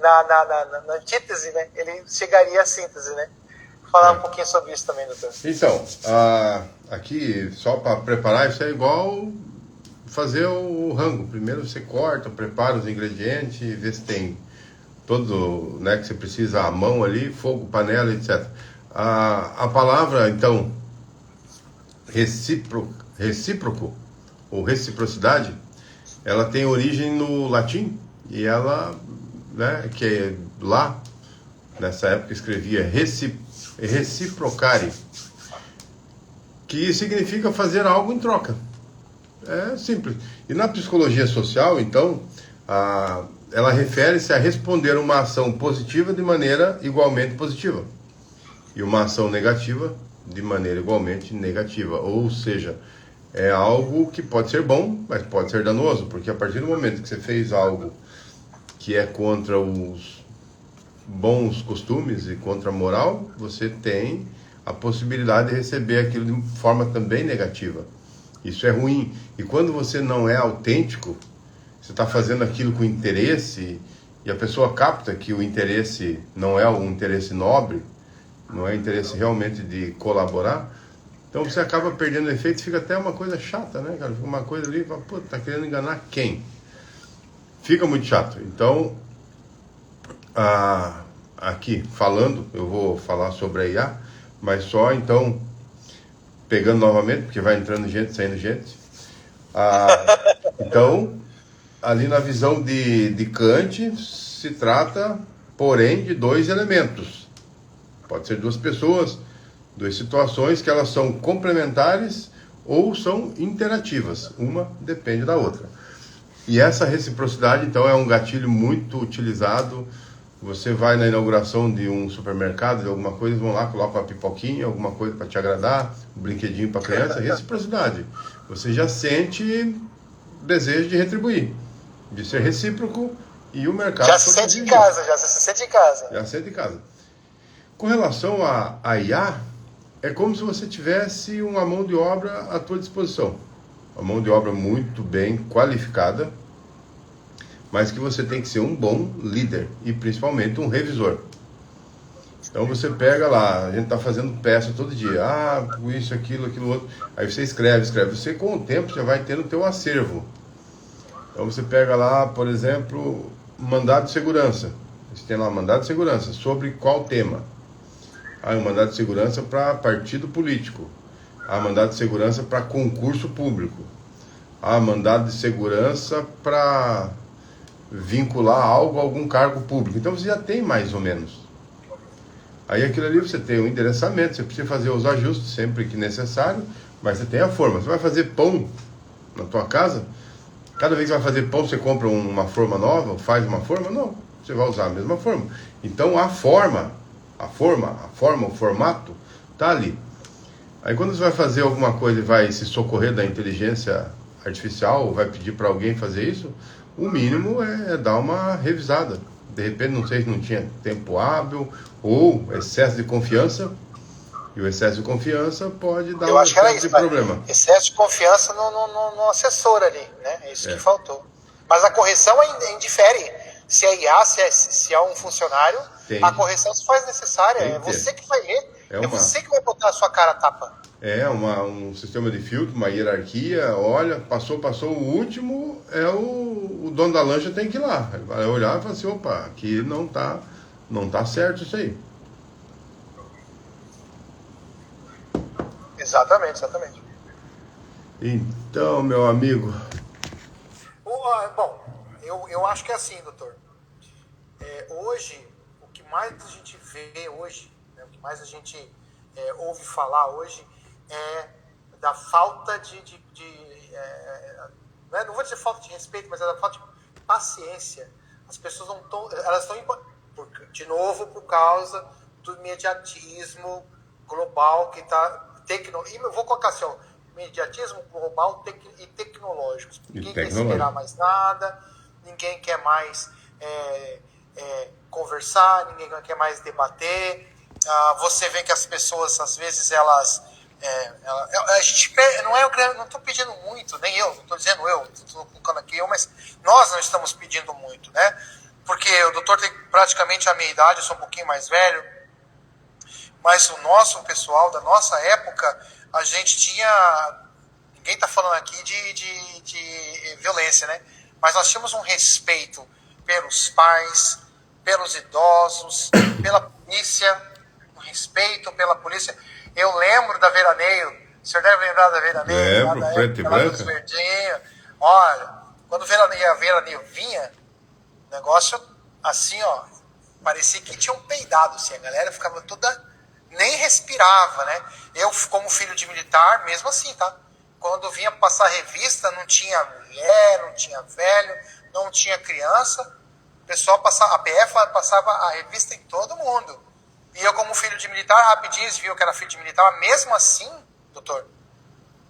na antítese, né, ele chegaria à síntese, né? Falar um pouquinho sobre isso também, doutor. Então, aqui, só para preparar, isso é igual fazer o rango. Primeiro você corta, prepara os ingredientes, vê se tem todo, né, que você precisa à mão ali, fogo, panela, etc. A palavra, então, recíproco, ou reciprocidade, ela tem origem no latim, e ela, né, que lá, nessa época, escrevia reciprocare, que significa fazer algo em troca. É simples. E na psicologia social, então, ela refere-se a responder uma ação positiva de maneira igualmente positiva e uma ação negativa de maneira igualmente negativa. Ou seja, é algo que pode ser bom, mas pode ser danoso, porque a partir do momento que você fez algo que é contra os bons costumes e contra a moral, você tem a possibilidade de receber aquilo de forma também negativa. Isso é ruim. E quando você não é autêntico, você está fazendo aquilo com interesse, e a pessoa capta que o interesse não é um interesse nobre, não é interesse realmente de colaborar, então você acaba perdendo efeito, fica até uma coisa chata, né, cara? Fica uma coisa ali, pô, tá querendo enganar quem? Fica muito chato. Então, aqui falando, eu vou falar sobre a IA, mas só então, pegando novamente, porque vai entrando gente, saindo gente. Então, ali na visão de Kant, se trata, porém, de 2 elementos. Pode ser 2 pessoas, 2 situações que elas são complementares ou são interativas. Uma depende da outra. E essa reciprocidade, então, é um gatilho muito utilizado. Você vai na inauguração de um supermercado, de alguma coisa, vão lá, colocam uma pipoquinha, alguma coisa para te agradar, um brinquedinho para criança, reciprocidade. Você já sente desejo de retribuir, de ser recíproco, e o mercado... Já se sente em casa, já se sente em casa. Já se sente em casa. Com relação à IA, é como se você tivesse uma mão de obra à tua disposição. Uma mão de obra muito bem qualificada, mas que você tem que ser um bom líder e principalmente um revisor. Então você pega lá, a gente está fazendo peça todo dia, isso, aquilo outro, aí você escreve, você com o tempo já vai tendo o teu acervo. Então você pega lá, por exemplo, mandado de segurança, Você tem lá mandado de segurança. Sobre qual tema? Um mandado de segurança para partido político. Mandado de segurança para concurso público. Mandado de segurança para vincular algo a algum cargo público. Então você já tem mais ou menos. Aí aquilo ali você tem o endereçamento, você precisa fazer os ajustes sempre que necessário, mas você tem a forma. Você vai fazer pão na tua casa, cada vez que vai fazer pão você compra uma forma nova, faz uma forma? Não, você vai usar a mesma forma. Então a forma, o formato está ali. Aí quando você vai fazer alguma coisa e vai se socorrer da inteligência artificial, ou vai pedir para alguém fazer isso, o mínimo é dar uma revisada. De repente, não sei se não tinha tempo hábil ou excesso de confiança. E o excesso de confiança pode dar Eu acho que era isso, problema. Excesso de confiança no assessor ali, né? É isso que faltou. Mas a correção indifere. Se é IA, se é um funcionário, a correção se faz necessária. É você que vai ler. É você que vai botar a sua cara a tapa. Um sistema de filtro, uma hierarquia. Olha, passou o último, o dono da lancha tem que ir lá. Ele vai olhar e falar assim, opa, aqui não tá certo isso aí. Exatamente. Então, meu amigo... Bom, eu acho que é assim, doutor. Hoje, o que mais a gente vê hoje, né, o que mais a gente ouve falar hoje é da falta não vou dizer falta de respeito, mas é da falta de paciência. As pessoas não estão... Elas estão, de novo, por causa do imediatismo global que está... E eu vou colocar assim, imediatismo global e tecnológico. Ninguém quer esperar mais nada, ninguém quer mais conversar, ninguém quer mais debater. Você vê que as pessoas, às vezes, elas... a gente não estou pedindo muito, nem eu, não estou dizendo estou colocando aqui mas nós não estamos pedindo muito, né? Porque o doutor tem praticamente a minha idade, eu sou um pouquinho mais velho, mas o nosso pessoal da nossa época, a gente tinha... Ninguém está falando aqui de violência, né? Mas nós tínhamos um respeito pelos pais, pelos idosos, pela polícia, um respeito pela polícia. Eu lembro da Veraneio, o senhor deve lembrar da Veraneio? Lembro, preto e branca. Olha, quando a Veraneio vinha, o negócio assim, parecia que tinham peidado, assim, a galera ficava toda... Nem respirava, né? Eu, como filho de militar, mesmo assim, tá? Quando vinha passar revista, não tinha mulher, não tinha velho, não tinha criança. O pessoal passava, a PF passava a revista em todo mundo. E eu, como filho de militar, rapidinho eles viram que era filho de militar, mas mesmo assim, doutor,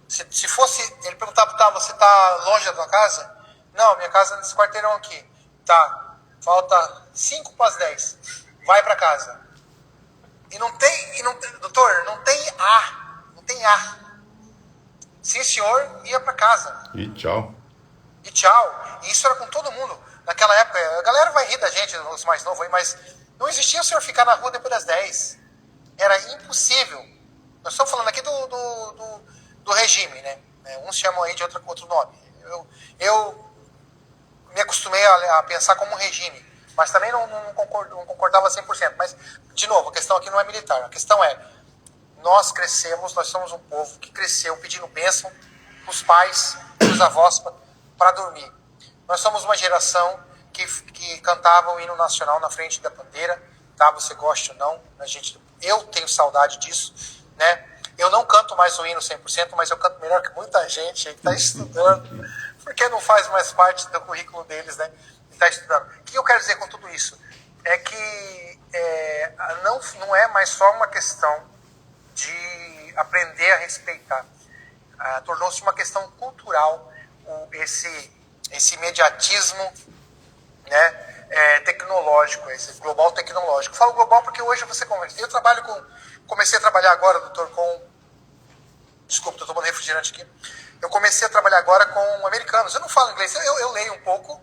se fosse, ele perguntava, você tá longe da tua casa? Não, minha casa é nesse quarteirão aqui. Tá, falta 5 para as 10. Vai para casa. E não tem, doutor, não tem ar. Sim, senhor, ia para casa. E tchau. E isso era com todo mundo. Naquela época, a galera vai rir da gente, os mais novos aí, mas não existia o senhor ficar na rua depois das 10. Era impossível. Nós estamos falando aqui do regime, né? Uns chamam aí de outro nome. Eu me acostumei a pensar como um regime, mas também não concordava 100%. Mas, de novo, a questão aqui não é militar. A questão é, nós somos um povo que cresceu pedindo bênção para os pais, para os avós, para dormir. Nós somos uma geração que cantava o hino nacional na frente da bandeira, tá? Você goste ou não, eu tenho saudade disso, né? Eu não canto mais o hino 100%, mas eu canto melhor que muita gente que está estudando, porque não faz mais parte do currículo deles, né? Está estudando. O que eu quero dizer com tudo isso? É que não é mais só uma questão de aprender a respeitar. Tornou-se uma questão cultural esse imediatismo, né, tecnológico, esse global tecnológico. Falo global porque hoje você conversa. Comecei a trabalhar agora, doutor, desculpa, estou tomando refrigerante aqui. Eu comecei a trabalhar agora com americanos. Eu não falo inglês, eu leio um pouco.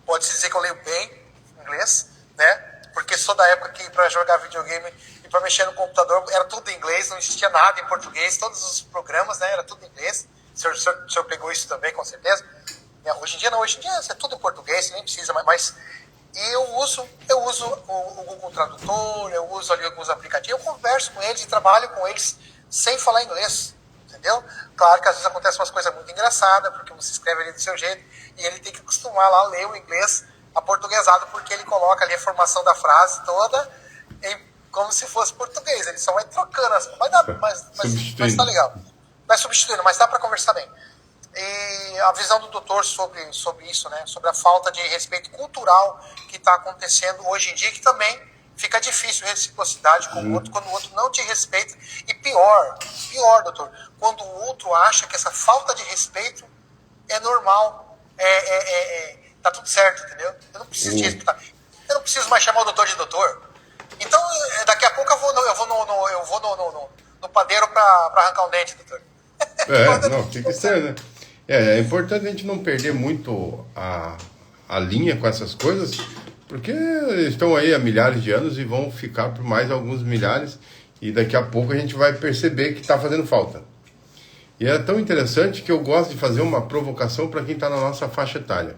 Pode-se dizer que eu leio bem inglês, né? Porque sou da época que para jogar videogame e para mexer no computador era tudo em inglês, não existia nada em português, todos os programas, né, era tudo em inglês. O senhor pegou isso também, com certeza. Hoje em dia não, hoje em dia é tudo em português, nem precisa, mas E eu uso o Google Tradutor, eu uso ali alguns aplicativos, eu converso com eles e trabalho com eles sem falar inglês, entendeu? Claro que às vezes acontecem umas coisas muito engraçadas, porque você escreve ali do seu jeito, e ele tem que acostumar lá a ler o inglês aportuguesado, porque ele coloca ali a formação da frase toda como se fosse português, ele só vai trocando as coisas, mas tá legal. Vai substituindo, mas dá para conversar bem. E a visão do doutor sobre isso, né? Sobre a falta de respeito cultural que está acontecendo hoje em dia, que também fica difícil reciprocidade com o outro, quando o outro não te respeita. E pior, doutor, quando o outro acha que essa falta de respeito é normal, tá tudo certo, entendeu? Eu não preciso te respeitar. Eu não preciso mais chamar o doutor de doutor. Então, daqui a pouco eu vou no padeiro para arrancar um dente, doutor. Não, fica estranho, né? É importante a gente não perder muito a linha com essas coisas, porque estão aí há milhares de anos e vão ficar por mais alguns milhares, e daqui a pouco a gente vai perceber que está fazendo falta. E é tão interessante que eu gosto de fazer uma provocação para quem está na nossa faixa etária.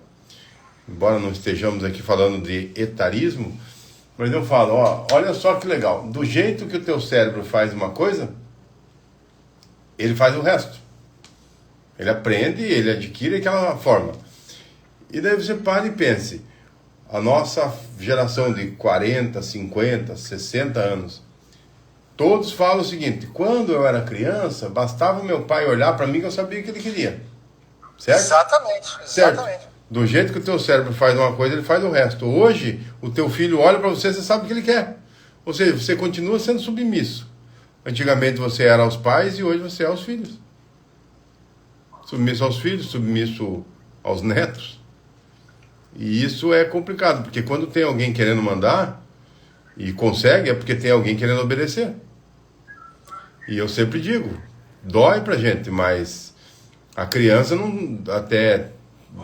Embora não estejamos aqui falando de etarismo, mas eu falo, olha só que legal, do jeito que o teu cérebro faz uma coisa, ele faz o resto. Ele aprende, ele adquire aquela forma. E daí você para e pense, a nossa geração de 40, 50, 60 anos, todos falam o seguinte, quando eu era criança, bastava o meu pai olhar para mim que eu sabia o que ele queria. Certo? Exatamente. Certo? Do jeito que o teu cérebro faz uma coisa, ele faz o resto. Hoje, o teu filho olha para você, você sabe o que ele quer. Ou seja, você continua sendo submisso. Antigamente você era aos pais e hoje você é aos filhos. Submisso aos filhos, submisso aos netos. E isso é complicado, porque quando tem alguém querendo mandar e consegue, é porque tem alguém querendo obedecer. E eu sempre digo, dói pra gente, mas a criança não, até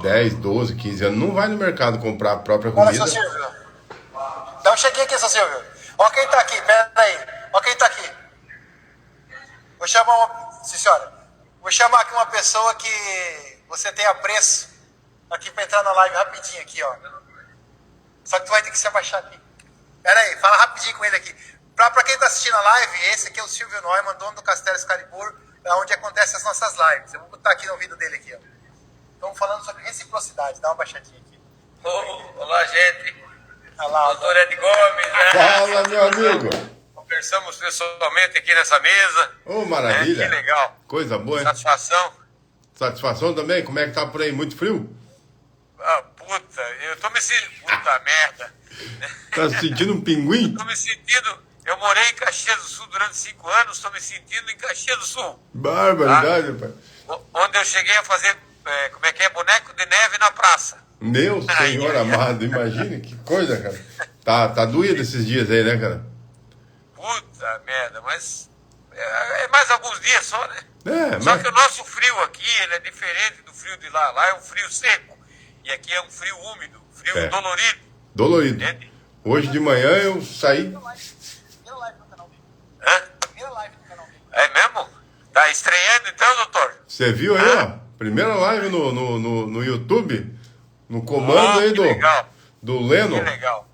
10, 12, 15 anos não vai no mercado comprar a própria comida. Olha, seu Silvio. Dá um cheguinho aqui, seu Silvio. Olha quem tá aqui, pera aí. Olha quem tá aqui. Vou chamar uma... Sim, senhora. Vou chamar aqui uma pessoa que você tem apreço aqui para entrar na live rapidinho aqui, ó. Só que tu vai ter que se abaixar aqui. Pera aí, fala rapidinho com ele aqui. Pra quem tá assistindo a live, esse aqui é o Silvio Neumann, dono do Castelo Excalibur, onde acontecem as nossas lives. Eu vou botar aqui no ouvido dele aqui, ó. Estamos falando sobre reciprocidade. Dá uma baixadinha aqui. Olá, gente. Olá, doutor Ed Gomes, né? Fala, meu amigo. Conversamos pessoalmente aqui nessa mesa. Maravilha. Que legal. Coisa boa, hein? Satisfação. Satisfação também? Como é que tá por aí? Muito frio? Puta, eu tô me sentindo... Puta merda. Tá se sentindo um pinguim? Tô me sentindo... Eu morei em Caxias do Sul durante 5 anos, tô me sentindo em Caxias do Sul. Barbaridade, pai. Onde eu cheguei a fazer, boneco de neve na praça. Meu Senhor amado, imagine que coisa, cara. Tá doído esses dias aí, né, cara? Puta merda, mas é mais alguns dias só, né? Só mas... que o nosso frio aqui, ele é diferente do frio de lá. Lá é um frio seco. E aqui é um frio úmido, frio dolorido. Dolorido. Entende? Hoje de manhã eu saí... Primeira live no canal dele. Hã? Primeira live no canal dele. É mesmo? Tá estreando então, doutor? Você viu aí, ó? Primeira live no YouTube, no comando aí do Leno. Que legal.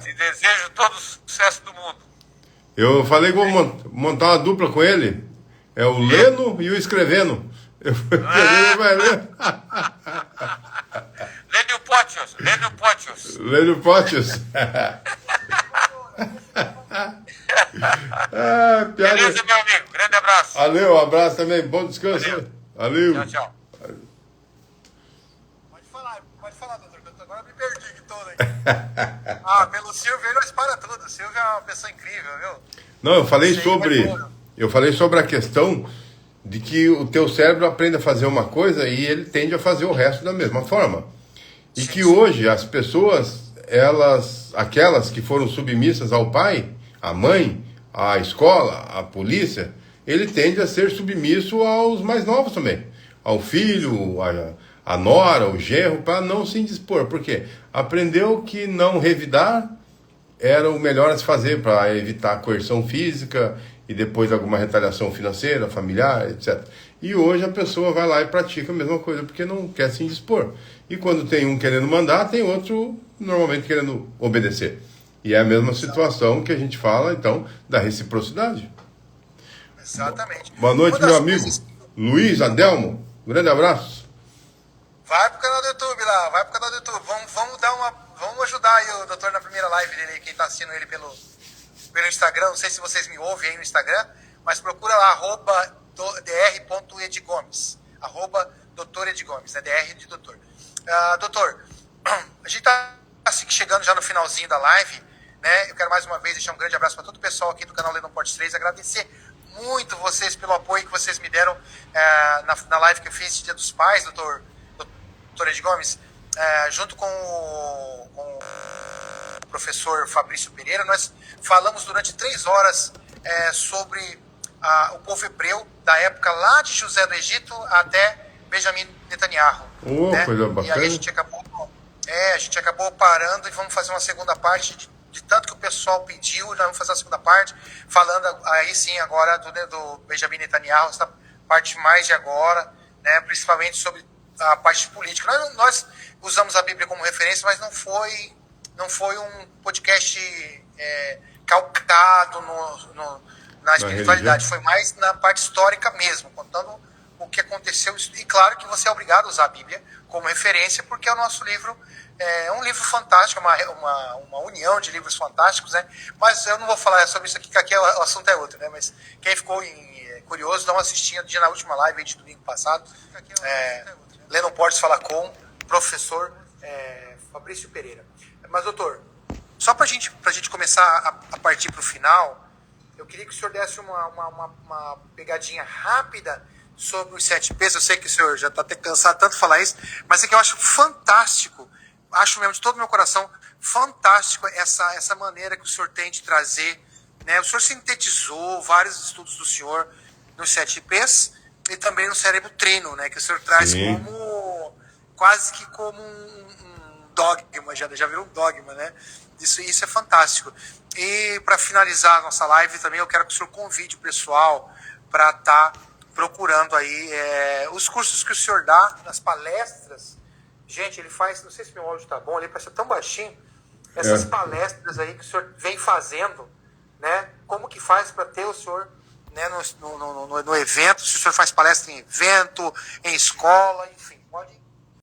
Te desejo todo o sucesso do mundo. Eu falei que vou montar uma dupla com ele. É o Leno e o Escrevendo. Ele vai ler. Lênio Pótios. Lênio Pótios. Piada. Beleza, meu amigo. Grande abraço. Valeu, um abraço também. Bom descanso. Valeu. Tchau. Pode falar, doutor, que eu agora me perdi aqui todo aí. Pelo Silvio, nós para tudo. O Silvio é uma pessoa incrível, viu? Não, eu falei sobre a questão de que o teu cérebro aprende a fazer uma coisa e ele tende a fazer o resto da mesma forma. E que hoje as pessoas, aquelas que foram submissas ao pai, à mãe, à escola, à polícia, ele tende a ser submisso aos mais novos também. Ao filho, a nora, o genro, para não se indispor. Por quê? Aprendeu que não revidar era o melhor a se fazer para evitar coerção física e depois alguma retaliação financeira, familiar, etc. E hoje a pessoa vai lá e pratica a mesma coisa porque não quer se indispor. E quando tem um querendo mandar, tem outro normalmente querendo obedecer. E é a mesma situação que a gente fala, então, da reciprocidade. Exatamente. Boa noite, meu amigo. Luiz Adelmo, grande abraço. Vai pro canal do YouTube lá, vai pro canal do YouTube. Vamos ajudar aí o doutor na primeira live dele, quem tá assistindo ele pelo Instagram. Não sei se vocês me ouvem aí no Instagram, mas procura lá, @dr.edgomes. Doutor Ed Gomes, né? DR de doutor. Doutor, a gente tá assim, chegando já no finalzinho da live, né? Eu quero mais uma vez deixar um grande abraço para todo o pessoal aqui do canal Lendo Portes 3, agradecer muito vocês pelo apoio que vocês me deram na live que eu fiz Dia dos Pais, doutor Ed Gomes, junto com o professor Fabrício Pereira. Nós falamos durante 3 horas sobre o povo hebreu, da época lá de José do Egito até Benjamin Netanyahu. Né? Coisa bacana. E aí a gente acabou parando e vamos fazer uma segunda parte de tanto que o pessoal pediu. Nós vamos fazer uma segunda parte falando aí sim agora do Benjamin Netanyahu, essa parte mais de agora, né? Principalmente sobre a parte política. Nós usamos a Bíblia como referência, mas não foi um podcast calcado na espiritualidade, foi mais na parte histórica mesmo, contando o que aconteceu. E claro que você é obrigado a usar a Bíblia como referência, porque o nosso livro é um livro fantástico, uma união de livros fantásticos, né? Mas eu não vou falar sobre isso aqui, que aqui o assunto é outro, né? Mas quem ficou curioso, dá uma assistida na última live de domingo passado, Lendo Portes Fala com o professor Fabrício Pereira. Mas, doutor, só para a gente começar a partir para o final, eu queria que o senhor desse uma pegadinha rápida sobre os 7 P's. Eu sei que o senhor já está até cansado tanto de falar isso, mas é que eu acho fantástico, acho mesmo de todo o meu coração, fantástico essa maneira que o senhor tem de trazer, né? O senhor sintetizou vários estudos do senhor nos 7 P's e também no cérebro trino, né? Que o senhor traz quase que como um dogma, já virou um dogma, né? Isso é fantástico. E para finalizar a nossa live também, eu quero que o senhor convide o pessoal para estar procurando aí os cursos que o senhor dá nas palestras. Gente, ele faz, não sei se meu áudio tá bom, ele parece tão baixinho. Essas palestras aí que o senhor vem fazendo, né? Como que faz para ter o senhor, né, no evento? Se o senhor faz palestra em evento, em escola, enfim, pode